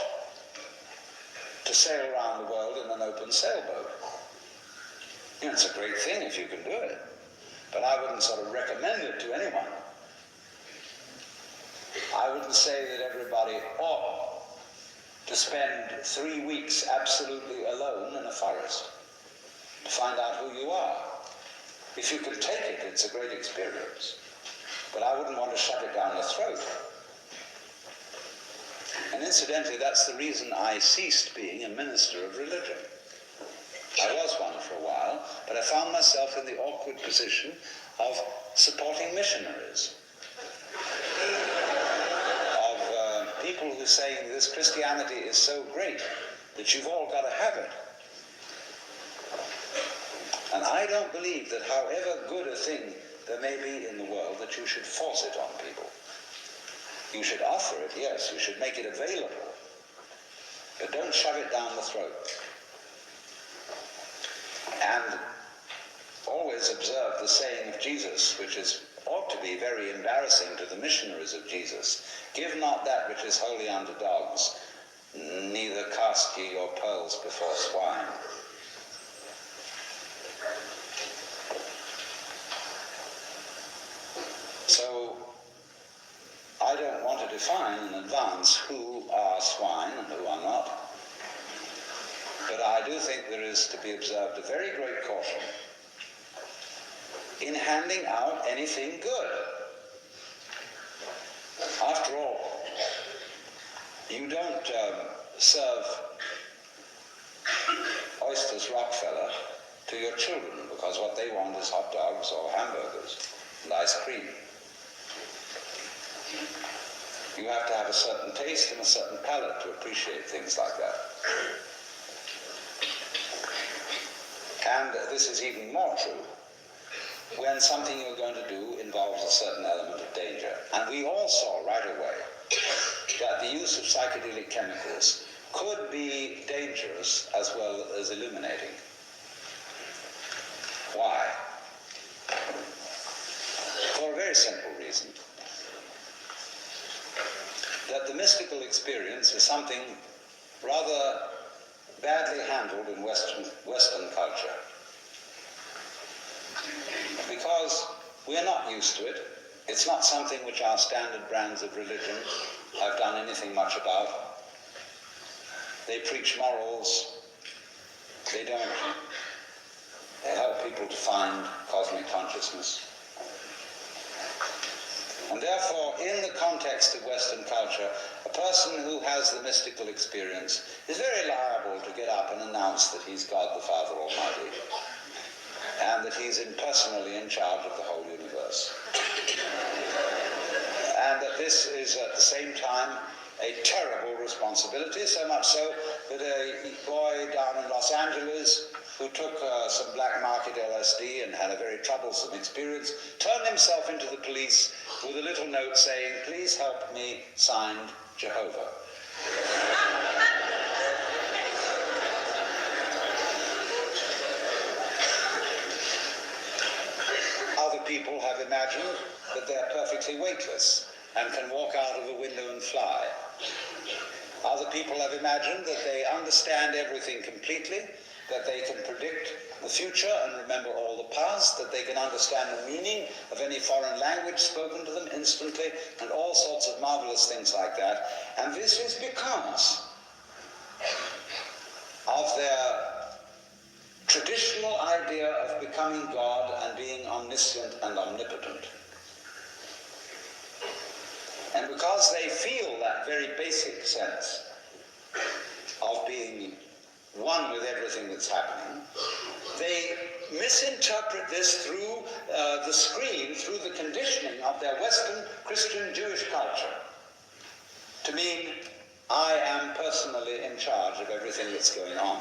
to sail around the world in an open sailboat. You know, it's a great thing if you can do it, but I wouldn't sort of recommend it to anyone. I wouldn't say that everybody ought to spend 3 weeks absolutely alone in a forest to find out who you are. If you can take it, it's a great experience. But I wouldn't want to shove it down your throat. And incidentally, that's the reason I ceased being a minister of religion. I was one for a while, but I found myself in the awkward position of supporting missionaries, of people who say this Christianity is so great that you've all got to have it. And I don't believe that however good a thing there may be in the world, that you should force it on people. You should offer it, yes, you should make it available, but don't shove it down the throat. And always observe the saying of Jesus, which ought to be very embarrassing to the missionaries of Jesus: give not that which is holy unto dogs, neither cast ye your pearls before swine. So I don't want to define in advance who are swine and who are not, but I do think there is to be observed a very great caution in handing out anything good. After all, you don't serve oysters Rockefeller to your children because what they want is hot dogs or hamburgers and ice cream. You have to have a certain taste and a certain palate to appreciate things like that. And this is even more true when something you're going to do involves a certain element of danger. And we all saw right away that the use of psychedelic chemicals could be dangerous as well as illuminating. Why? For a very simple reason. That the mystical experience is something rather badly handled in Western culture. Because we're not used to it. It's not something which our standard brands of religion have done anything much about. They preach morals. They don't help people to find cosmic consciousness. And therefore, in the context of Western culture, a person who has the mystical experience is very liable to get up and announce that he's God the Father Almighty, and that he's personally in charge of the whole universe. And that this is at the same time a terrible responsibility, so much so that a boy down in Los Angeles who took some black market LSD and had a very troublesome experience, turned himself into the police with a little note saying, "Please help me, signed Jehovah." Other people have imagined that they're perfectly weightless and can walk out of a window and fly. Other people have imagined that they understand everything completely, that they can predict the future and remember all the past, that they can understand the meaning of any foreign language spoken to them instantly, and all sorts of marvelous things like that. And this is because of their traditional idea of becoming God and being omniscient and omnipotent. And because they feel that very basic sense of being one with everything that's happening, they misinterpret this through the screen, through the conditioning of their Western Christian Jewish culture, to mean, I am personally in charge of everything that's going on.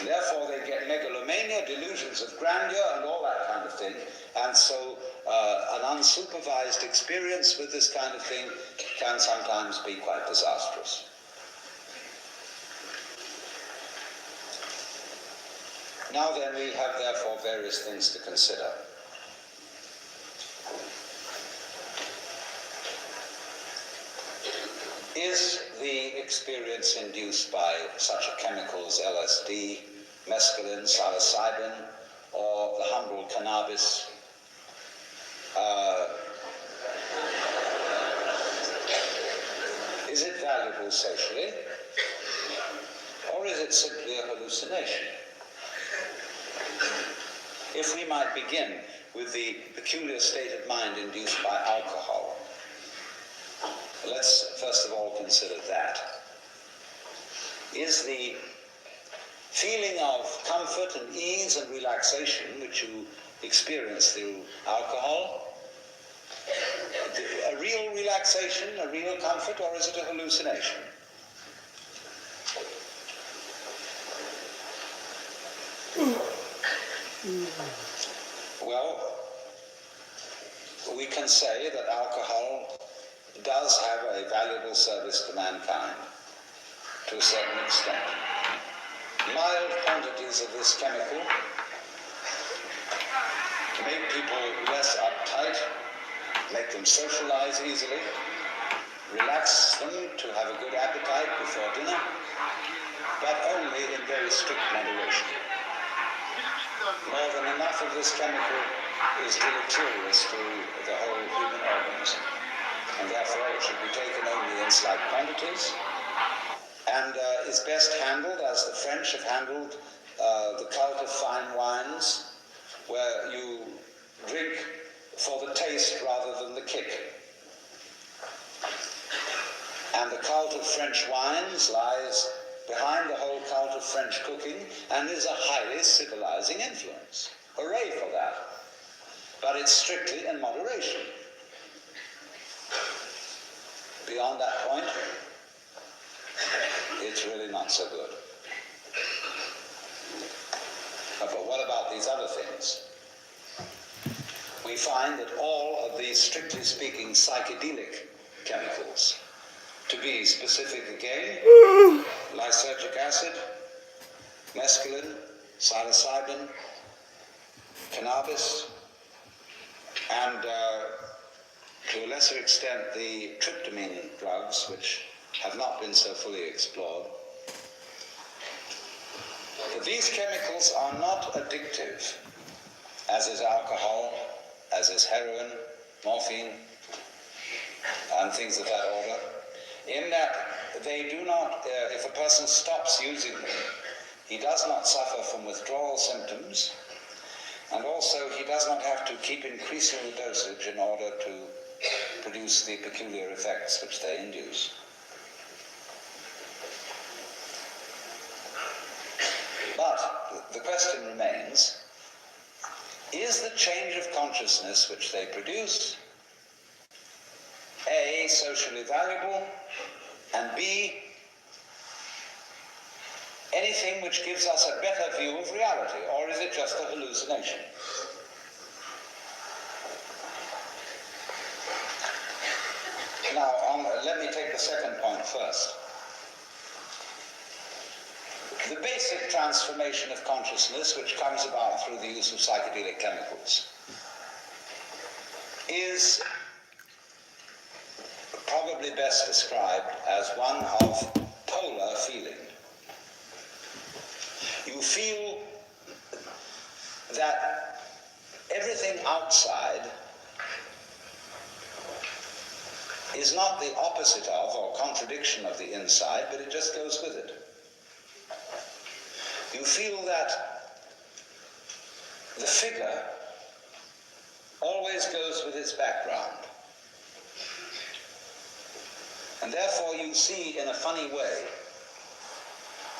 And therefore they get megalomania, delusions of grandeur, and all that kind of thing. And so an unsupervised experience with this kind of thing can sometimes be quite disastrous. Now then, we have therefore various things to consider. Is the experience induced by such a chemical as LSD, mescaline, psilocybin, or the humble cannabis? Is it valuable socially, or is it simply a hallucination? If we might begin with the peculiar state of mind induced by alcohol, let's first of all consider that. Is the feeling of comfort and ease and relaxation which you experience through alcohol? A real relaxation, a real comfort, or is it a hallucination? Well, we can say that alcohol does have a valuable service to mankind, to a certain extent. Mild quantities of this chemical make people less uptight, make them socialize easily, relax them to have a good appetite before dinner, but only in very strict moderation. More than enough of this chemical is deleterious to the whole human organism, and therefore it should be taken only in slight quantities, and is best handled as the French have handled the cult of fine wines, where you drink for the taste rather than the kick. And the cult of French wines lies behind the whole cult of French cooking and is a highly civilizing influence. Hooray for that. But it's strictly in moderation. Beyond that point, it's really not so good. But what about these other things? We find that all of these, strictly speaking, psychedelic chemicals, to be specific again, lysergic acid, mescaline, psilocybin, cannabis, and to a lesser extent the tryptamine drugs, which have not been so fully explored. But these chemicals are not addictive, as is alcohol, as is heroin, morphine, and things of that order, in that they do not, if a person stops using them, he does not suffer from withdrawal symptoms, and also he does not have to keep increasing the dosage in order to produce the peculiar effects which they induce. But the question remains, is the change of consciousness which they produce A, socially valuable, and B, anything which gives us a better view of reality, or is it just a hallucination? Now, let me take the second point first. The basic transformation of consciousness, which comes about through the use of psychedelic chemicals, is probably best described as one of polar feeling. You feel that everything outside is not the opposite of or contradiction of the inside, but it just goes with it. You feel that the figure always goes with its background. And therefore you see in a funny way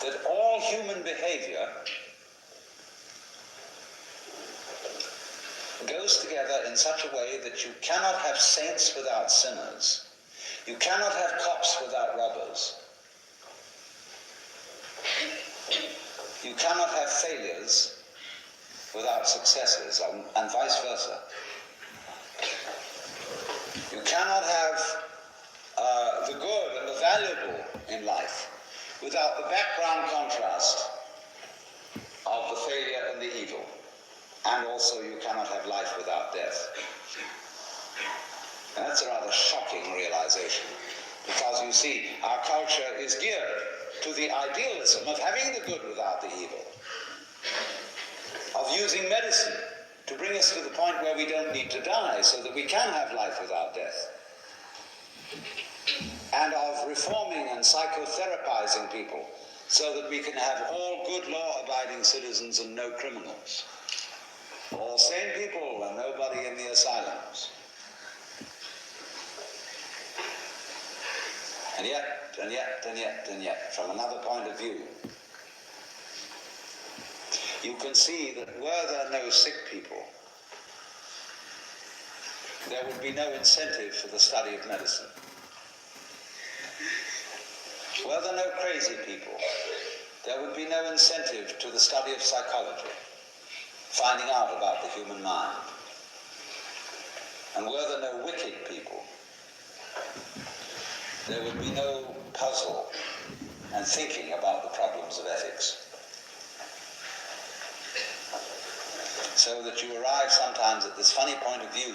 that all human behavior goes together in such a way that you cannot have saints without sinners. You cannot have cops without robbers. You cannot have failures without successes, and vice versa. You cannot have the good and the valuable in life without the background contrast of the failure and the evil. And also you cannot have life without death. And that's a rather shocking realization, because you see, our culture is geared to the idealism of having the good without the evil, of using medicine to bring us to the point where we don't need to die so that we can have life without death, and of reforming and psychotherapizing people so that we can have all good law-abiding citizens and no criminals, all sane people and nobody in the asylums. And yet, from another point of view, you can see that were there no sick people, there would be no incentive for the study of medicine. Were there no crazy people, there would be no incentive to the study of psychology, finding out about the human mind. And were there no wicked people, there would be no puzzle and thinking about the problems of ethics. So that you arrive sometimes at this funny point of view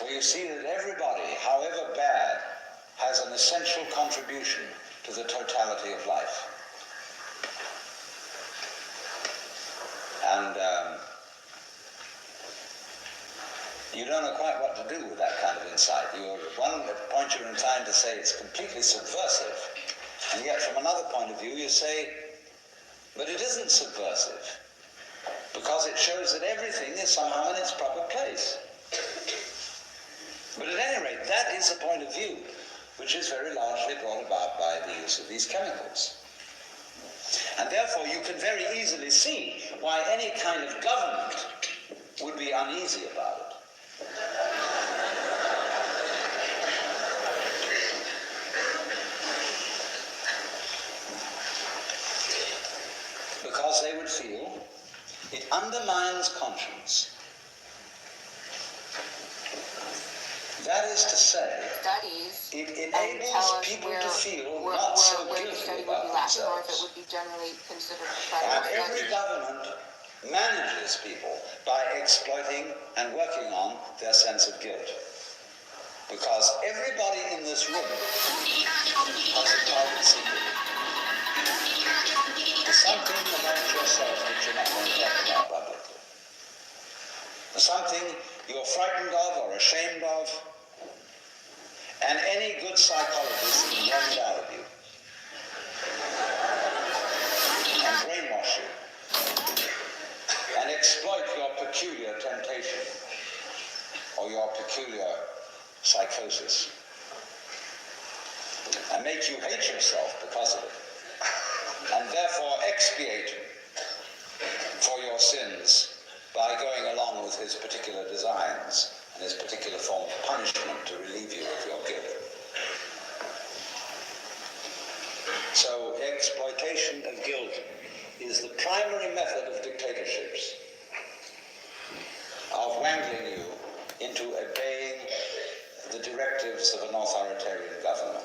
where you see that everybody, however bad, has an essential contribution to the totality of life. And you don't know quite what to do with that kind of insight. At one point you're inclined to say it's completely subversive, and yet from another point of view you say, but it isn't subversive, because it shows that everything is somehow in its proper place. But at any rate, that is a point of view which is very largely brought about by the use of these chemicals. And therefore you can very easily see why any kind of government would be uneasy about it. Because they would feel it undermines conscience. That is to say, Studies it and enables tell us people where, to feel where, not so where the guilty study would about be lacking, or if it themselves. would be generally considered a And credible every study. government manages people by exploiting and working on their sense of guilt. Because everybody in this room has a private secret. There's something about yourself that you're not going to talk about publicly. There's something you're frightened of or ashamed of, and any good psychologist can run it out of you and brainwash you and exploit your peculiar temptation or your peculiar psychosis and make you hate yourself because of it, and therefore expiate for your sins by going along with his particular designs and his particular form of punishment to relieve you of your guilt. So exploitation of guilt is the primary method of dictatorships, of wangling you into obeying the directives of an authoritarian government.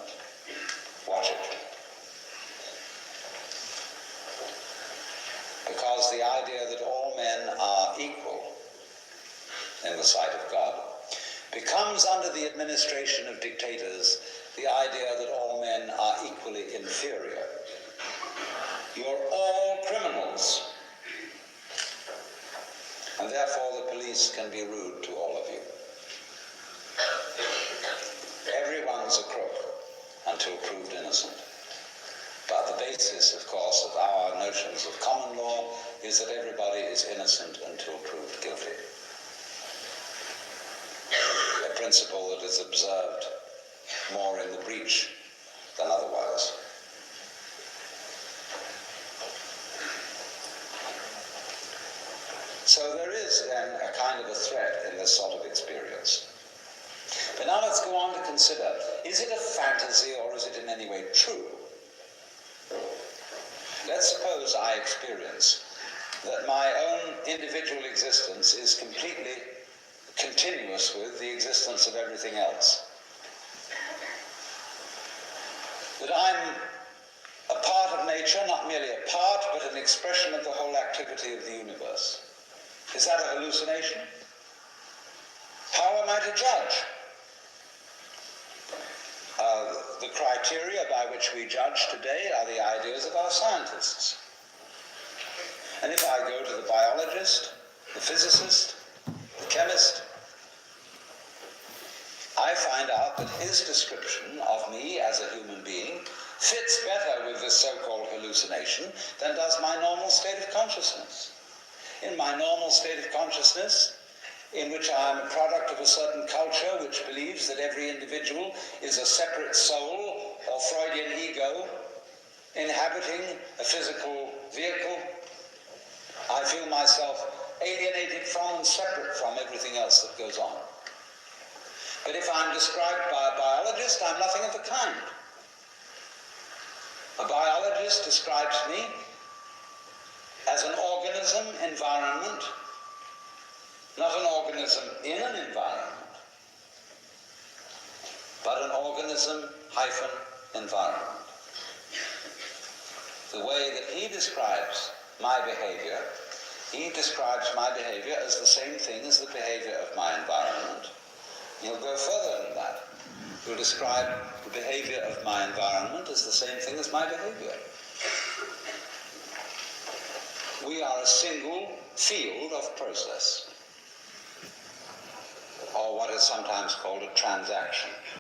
Watch it. Because the idea that all men are equal in the sight of God becomes, under the administration of dictators, the idea that all men are equally inferior. You're all criminals, and therefore the police can be rude to all of you. Everyone's a crook until proved innocent. But the basis, of course, of our notions of common law is that everybody is innocent until proved guilty. A principle that is observed more in the breach than otherwise. So there is then a kind of a threat in this sort of experience. But now let's go on to consider, is it a fantasy or is it in any way true? Let's suppose I experience that my own individual existence is completely continuous with the existence of everything else. That I'm a part of nature, not merely a part, but an expression of the whole activity of the universe. Is that a hallucination? How am I to judge? The criteria by which we judge today are the ideas of our scientists. And if I go to the biologist, the physicist, the chemist, I find out that his description of me as a human being fits better with this so-called hallucination than does my normal state of consciousness. In my normal state of consciousness, in which I am a product of a certain culture which believes that every individual is a separate soul or Freudian ego inhabiting a physical vehicle, I feel myself alienated from and separate from everything else that goes on. But if I'm described by a biologist, I'm nothing of the kind. A biologist describes me as an organism environment, not an organism in an environment, but an organism hyphen environment. The way that he describes my behavior, he describes my behavior as the same thing as the behavior of my environment. He'll go further than that. He'll describe the behavior of my environment as the same thing as my behavior. We are a single field of process, or what is sometimes called a transaction.